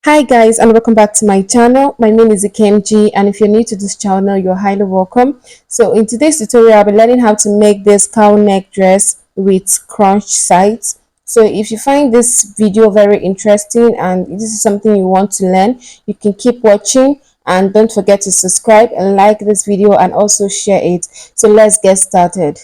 Hi guys, and welcome back to my channel. My name is Ikemji, and if you're new to this channel, you're highly welcome. So in today's tutorial, I'll be learning how to make this cowl neck dress with crunch sides. So if you find this video very interesting and this is something you want to learn, you can keep watching, and don't forget to subscribe and like this video and also share it. So let's get started.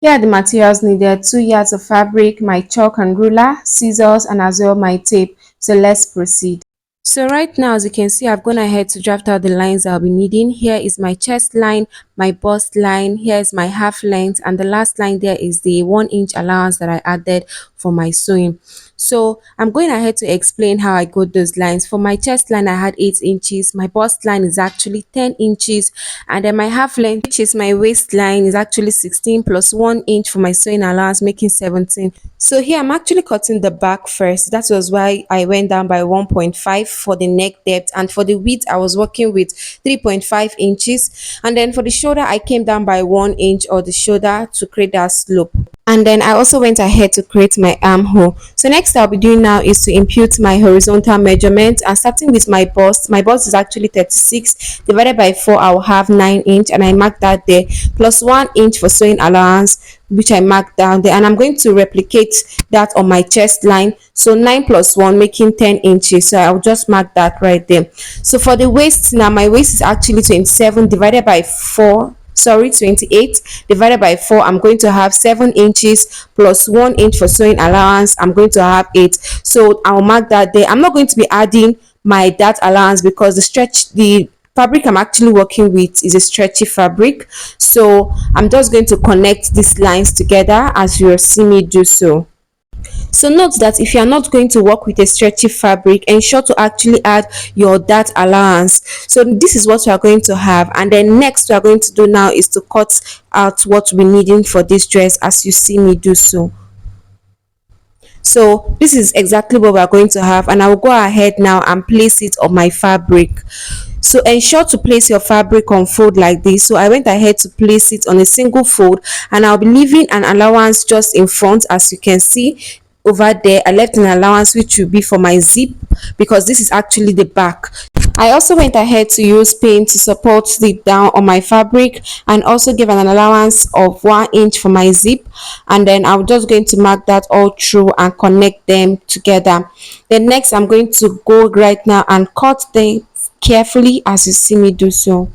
Here are the materials needed: 2 yards of fabric, my chalk and ruler, scissors, and as well my tape. So let's proceed. So right now, as you can see, I've gone ahead to draft out the lines I'll be needing. Here is my chest line, my bust line, here is my half length, and the last line there is the 1-inch allowance that I added for my sewing. So I'm going ahead to explain how I got those lines. For my chest line, I had 8 inches, my bust line is actually 10 inches, and then my half length, which is my waistline, is actually 16 plus 1 inch for my sewing allowance, making 17. So here I'm actually cutting the back first. That was why I went down by 1.5 for the neck depth, and for the width I was working with 3.5 inches, and then for the shoulder I came down by 1 inch or the shoulder to create that slope. And then I also went ahead to create my armhole. So next I'll be doing now is to impute my horizontal measurement, and starting with my bust. My bust is actually 36 divided by 4. I'll have 9 inch, and I marked that there, plus 1 inch for sewing allowance, which I marked down there, and I'm going to replicate that on my chest line. So 9 plus 1 making 10 inches, so I'll just mark that right there. So for the waist now, my waist is actually 27 divided by 4, 28 divided by 4. I'm going to have 7 inches plus 1 inch for sewing allowance. I'm going to have 8, so I'll mark that there. I'm not going to be adding my that allowance because the fabric I'm actually working with is a stretchy fabric, so I'm just going to connect these lines together as you'll see me do so. So note that if you are not going to work with a stretchy fabric, ensure to actually add your dart allowance. So this is what we are going to have, and then next we are going to do now is to cut out what we're needing for this dress as you see me do so. So this is exactly what we are going to have, and I will go ahead now and place it on my fabric. So ensure to place your fabric on fold like this. So I went ahead to place it on a single fold, and I'll be leaving an allowance just in front. As you can see over there, I left an allowance which will be for my zip because this is actually the back. I also went ahead to use pin to support it down on my fabric, and also give an allowance of 1 inch for my zip, and then I'm just going to mark that all through and connect them together. Then next I'm going to go right now and cut them carefully as you see me do so.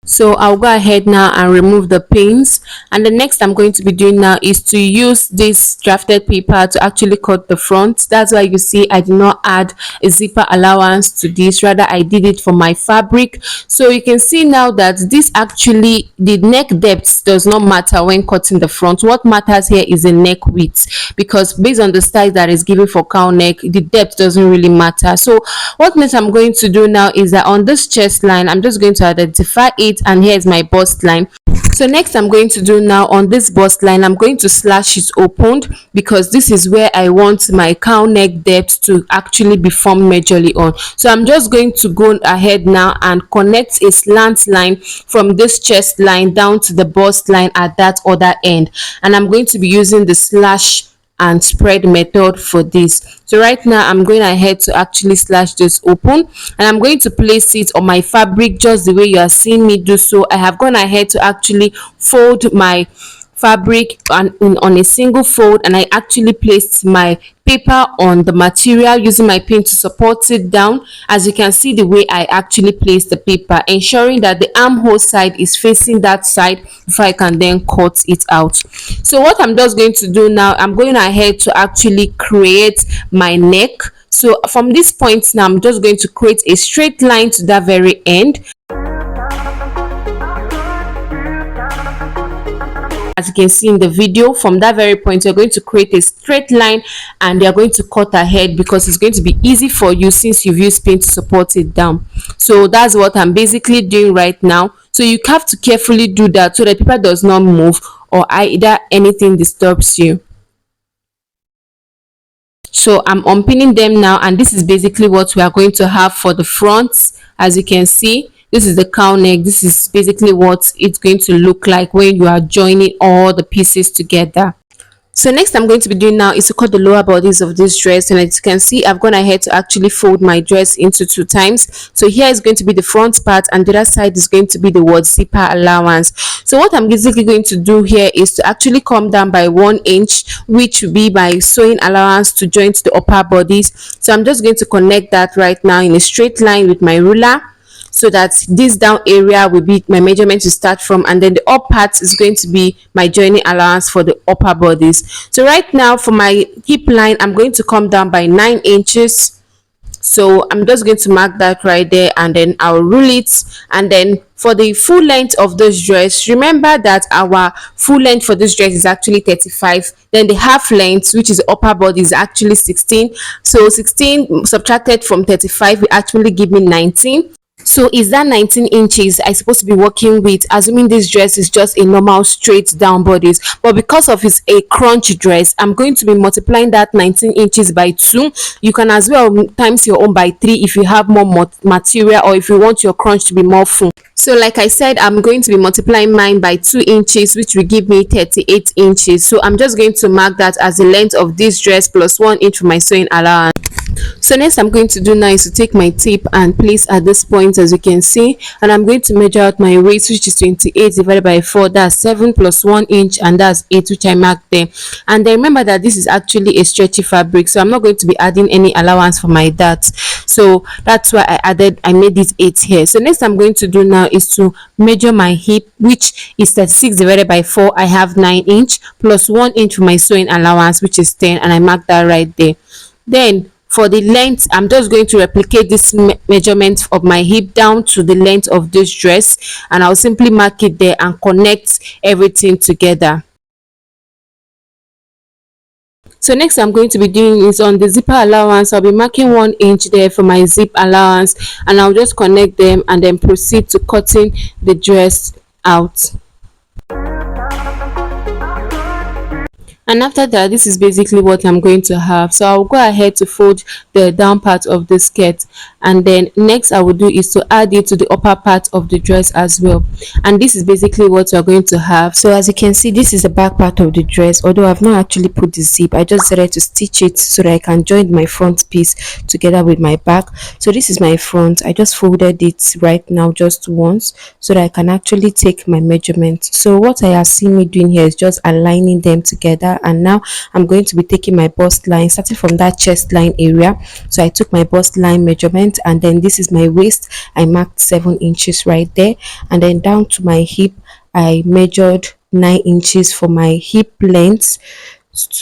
So I'll go ahead now and remove the pins, and the next I'm going to be doing now is to use this drafted paper to actually cut the front. That's why you see I did not add a zipper allowance to this, rather I did it for my fabric. So you can see now that this actually, the neck depth does not matter when cutting the front. What matters here is the neck width, because based on the size that is given for cowl neck, the depth doesn't really matter. So what next I'm going to do now is that on this chest line I'm just going to identify it, and here is my bust line. So next I'm going to do now on this bust line, I'm going to slash it opened because this is where I want my cowl neck depth to actually be formed majorly on. So I'm just going to go ahead now and connect a slant line from this chest line down to the bust line at that other end, and I'm going to be using the slash and spread method for this. So right now I'm going ahead to actually slash this open, and I'm going to place it on my fabric just the way you are seeing me do so. I have gone ahead to actually fold my fabric on a single fold, and I actually placed my paper on the material using my pin to support it down. As you can see the way I actually placed the paper, ensuring that the armhole side is facing that side before I can then cut it out. So what I'm just going to do now, I'm going ahead to actually create my neck. So from this point now I'm just going to create a straight line to that very end. As you can see in the video, from that very point you're going to create a straight line, and you're going to cut ahead because it's going to be easy for you since you've used pin to support it down. So that's what I'm basically doing right now. So you have to carefully do that so that paper does not move or either anything disturbs you. So I'm unpinning them now, and this is basically what we are going to have for the front. As you can see, this is the cowl neck. This is basically what it's going to look like when you are joining all the pieces together. So next I'm going to be doing now is to cut the lower bodies of this dress, and as you can see I've gone ahead to actually fold my dress into 2 times. So here is going to be the front part and the other side is going to be the word zipper allowance. So what I'm basically going to do here is to actually come down by 1 inch, which will be my sewing allowance to join to the upper bodies. So I'm just going to connect that right now in a straight line with my ruler, so that this down area will be my measurement to start from, and then the up part is going to be my joining allowance for the upper bodies. So right now for my hip line I'm going to come down by 9 inches. So I'm just going to mark that right there and then I'll rule it. And then for the full length of this dress, remember that our full length for this dress is actually 35, then the half length, which is the upper body, is actually 16. So 16 subtracted from 35 will actually give me 19. So is that 19 inches I supposed to be working with, assuming this dress is just a normal straight down bodice. But because of it's a crunch dress, I'm going to be multiplying that 19 inches by 2. You can as well times your own by 3 if you have more material, or if you want your crunch to be more full. So like I said, I'm going to be multiplying mine by 2 inches, which will give me 38 inches. So I'm just going to mark that as the length of this dress plus 1 inch for my sewing allowance. So next I'm going to do now is to take my tape and place at this point, as you can see, and I'm going to measure out my waist, which is 28 divided by 4, that's 7 plus 1 inch, and that's 8, which I marked there. And then remember that this is actually a stretchy fabric, so I'm not going to be adding any allowance for my darts, so that's why I made it 8 here. So next I'm going to do now is to measure my hip, which is 36 divided by 4, I have 9 inch plus 1 inch for my sewing allowance, which is 10, and I marked that right there. Then for the length, I'm just going to replicate this measurement of my hip down to the length of this dress, and I'll simply mark it there and connect everything together. So next I'm going to be doing is on the zipper allowance. I'll be marking 1 inch there for my zip allowance, and I'll just connect them and then proceed to cutting the dress out. And after that, this is basically what I'm going to have. So I'll go ahead to fold the down part of the skirt, and then next I will do is to add it to the upper part of the dress as well. And this is basically what we're going to have. So as you can see, this is the back part of the dress, although I've not actually put the zip. I just decided to stitch it so that I can join my front piece together with my back. So this is my front. I just folded it right now just once so that I can actually take my measurement. So what I have seen me doing here is just aligning them together, and now I'm going to be taking my bust line starting from that chest line area. So I took my bust line measurement, and then this is my waist. I marked 7 inches right there, and then down to my hip I measured 9 inches for my hip length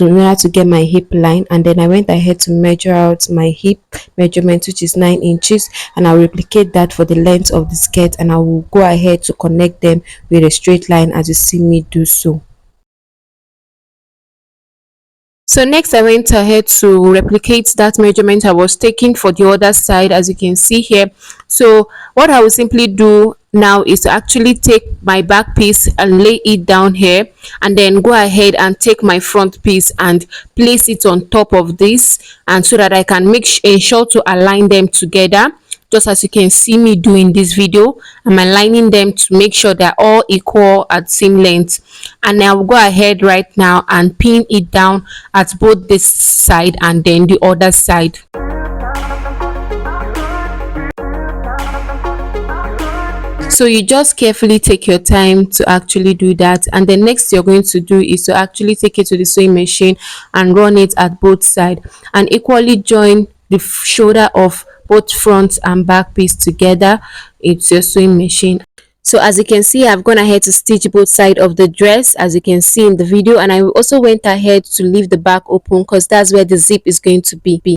in order to get my hip line, and then I went ahead to measure out my hip measurement, which is 9 inches, and I'll replicate that for the length of the skirt, and I will go ahead to connect them with a straight line as you see me do so. So next I went ahead to replicate that measurement I was taking for the other side, as you can see here. So what I will simply do now is to actually take my back piece and lay it down here, and then go ahead and take my front piece and place it on top of this, and so that I can ensure to align them together, just as you can see me do in this video. I'm aligning them to make sure they're all equal at same length, and I'll go ahead right now and pin it down at both this side and then the other side. So you just carefully take your time to actually do that, and the next you're going to do is to actually take it to the sewing machine and run it at both sides, and equally join the shoulder of both front and back piece together. It's your sewing machine. So as you can see, I've gone ahead to stitch both sides of the dress, as you can see in the video, and I also went ahead to leave the back open because that's where the zip is going to be.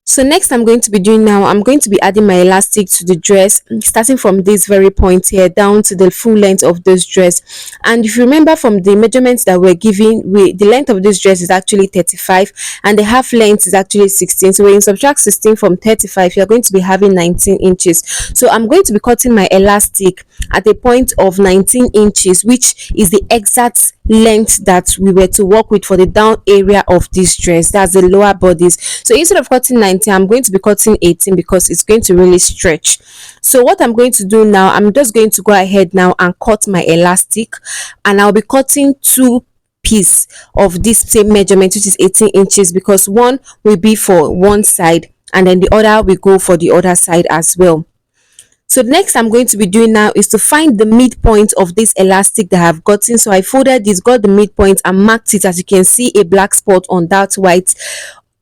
So next I'm going to be doing now, I'm going to be adding my elastic to the dress, starting from this very point here down to the full length of this dress. And if you remember from the measurements that we're giving, the length of this dress is actually 35 and the half length is actually 16. So when you subtract 16 from 35, you're going to be having 19 inches. So I'm going to be cutting my elastic at a point of 19 inches, which is the exact length that we were to work with for the down area of this dress, that's the lower bodies. So instead of cutting 19, I'm going to be cutting 18 because it's going to really stretch. So what I'm going to do now, I'm just going to go ahead now and cut my elastic, and I'll be cutting 2 piece of this same measurement, which is 18 inches, because one will be for one side and then the other will go for the other side as well. So next I'm going to be doing now is to find the midpoint of this elastic that I've gotten. So I folded this, got the midpoint and marked it. As you can see, a black spot on that white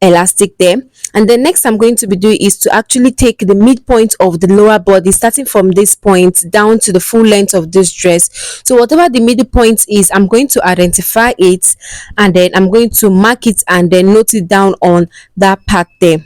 elastic there. And then next I'm going to be doing is to actually take the midpoint of the lower body, starting from this point down to the full length of this dress. So whatever the midpoint is, I'm going to identify it and then I'm going to mark it and then note it down on that part there.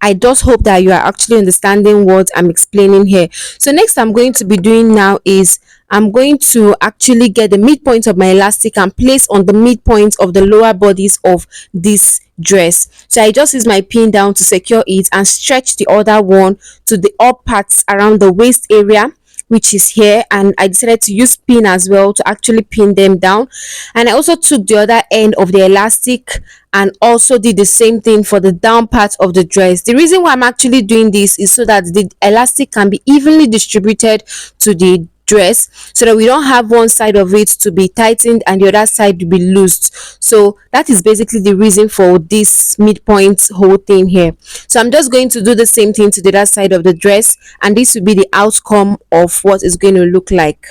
I just hope that you are actually understanding what I'm explaining here. So next I'm going to be doing now is I'm going to actually get the midpoint of my elastic and place on the midpoint of the lower bodies of this dress. So I just use my pin down to secure it and stretch the other one to the up parts around the waist area, which is here, and I decided to use pin as well to actually pin them down. And I also took the other end of the elastic and also did the same thing for the down part of the dress. The reason why I'm actually doing this is so that the elastic can be evenly distributed to the dress, so that we don't have one side of it to be tightened and the other side to be loosed. So that is basically the reason for this midpoint whole thing here. So I'm just going to do the same thing to the other side of the dress, and this will be the outcome of what it's going to look like.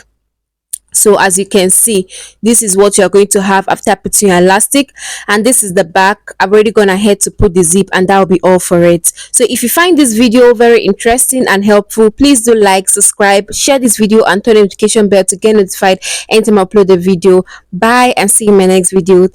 So as you can see, this is what you're going to have after putting your elastic, and this is the back. I've already gone ahead to put the zip, and that will be all for it. So if you find this video very interesting and helpful, please do like, subscribe, share this video and turn the notification bell to get notified anytime I upload a video. Bye and see you in my next video.